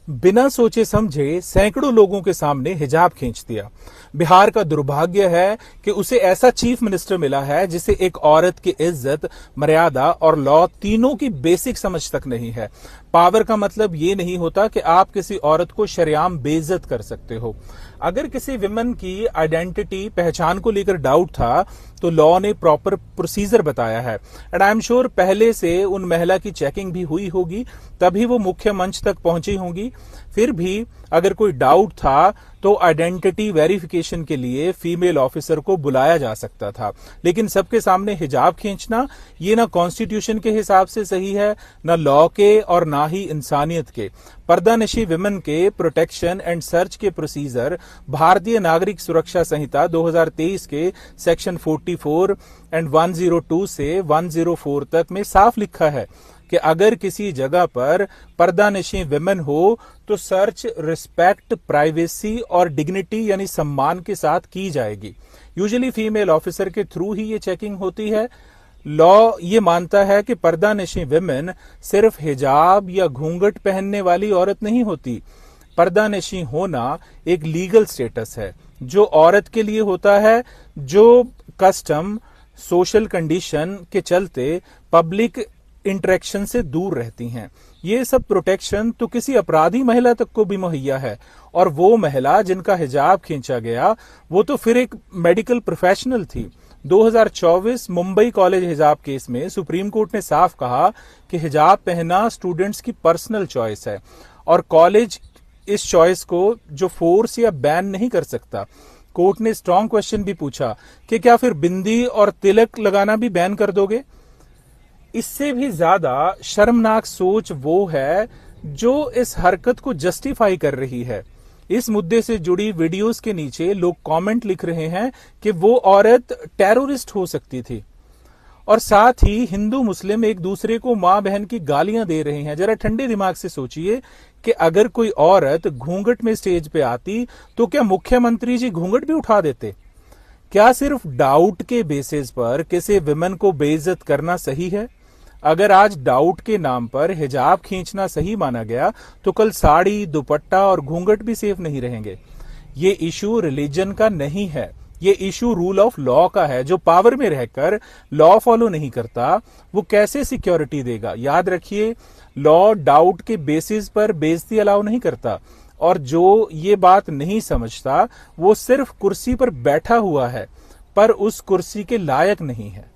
बिना सोचे समझे सैकड़ों लोगों के सामने हिजाब खींच दिया। बिहार का दुर्भाग्य है कि उसे ऐसा चीफ मिनिस्टर मिला है जिसे एक औरत की इज्जत, मर्यादा और लॉ तीनों की बेसिक समझ तक नहीं है। पावर का मतलब ये नहीं होता कि आप किसी औरत को शरेआम बेइज्जत कर सकते हो। अगर किसी विमेन की आइडेंटिटी, पहचान को लेकर डाउट था तो लॉ ने प्रॉपर प्रोसीजर बताया है एंड आई एम श्योर पहले से उन महिला की चेकिंग भी हुई होगी, तभी वो मुख्य मंच तक पहुंची होंगी। फिर भी अगर कोई डाउट था तो आइडेंटिटी वेरिफिकेशन के लिए फीमेल ऑफिसर को बुलाया जा सकता था, लेकिन सबके सामने हिजाब खींचना ये ना कॉन्स्टिट्यूशन के हिसाब से सही है, ना लॉ के और ना ही इंसानियत के। पर्दानशी विमेन के प्रोटेक्शन एंड सर्च के प्रोसीजर भारतीय नागरिक सुरक्षा संहिता 2023 के सेक्शन 44 एंड 102 से 104 तक में साफ लिखा है कि अगर किसी जगह पर पर्दानशी विमेन हो तो सर्च रिस्पेक्ट, प्राइवेसी और डिग्निटी यानी सम्मान के साथ की जाएगी। यूजुअली फीमेल ऑफिसर के थ्रू ही ये चेकिंग होती है। लॉ ये मानता है कि पर्दानशी विमेन सिर्फ हिजाब या घूंघट पहनने वाली औरत नहीं होती। पर्दानशी होना एक लीगल स्टेटस है जो औरत के लिए होता है जो कस्टम, सोशल कंडीशन के चलते पब्लिक इंटरेक्शन से दूर रहती हैं। ये सब प्रोटेक्शन तो किसी अपराधी महिला तक को भी मुहैया है, और वो महिला जिनका हिजाब खींचा गया वो तो फिर एक मेडिकल प्रोफेशनल थी। 2024 मुंबई कॉलेज हिजाब केस में सुप्रीम कोर्ट ने साफ कहा कि हिजाब पहनना स्टूडेंट्स की पर्सनल चॉइस है और कॉलेज इस चॉइस को जो फोर्स या बैन नहीं कर सकता। कोर्ट ने स्ट्रांग क्वेश्चन भी पूछा कि क्या फिर बिंदी और तिलक लगाना भी बैन कर दोगे? इससे भी ज्यादा शर्मनाक सोच वो है जो इस हरकत को जस्टिफाई कर रही है। इस मुद्दे से जुड़ी वीडियोस के नीचे लोग कमेंट लिख रहे हैं कि वो औरत टेररिस्ट हो सकती थी, और साथ ही हिंदू मुस्लिम एक दूसरे को मां बहन की गालियां दे रहे हैं। जरा ठंडे दिमाग से सोचिए कि अगर कोई औरत घूंघट में स्टेज पे आती तो क्या मुख्यमंत्री जी घूंघट भी उठा देते? क्या सिर्फ डाउट के बेसिस पर किसी विमेन को बेइज्जत करना सही है? अगर आज डाउट के नाम पर हिजाब खींचना सही माना गया तो कल साड़ी, दुपट्टा और घूंघट भी सेफ नहीं रहेंगे। ये इशू रिलीजन का नहीं है, ये इशू रूल ऑफ लॉ का है। जो पावर में रहकर लॉ फॉलो नहीं करता वो कैसे सिक्योरिटी देगा? याद रखिए, लॉ डाउट के बेसिस पर बेइज्जती अलाउ नहीं करता, और जो ये बात नहीं समझता वो सिर्फ कुर्सी पर बैठा हुआ है पर उस कुर्सी के लायक नहीं है।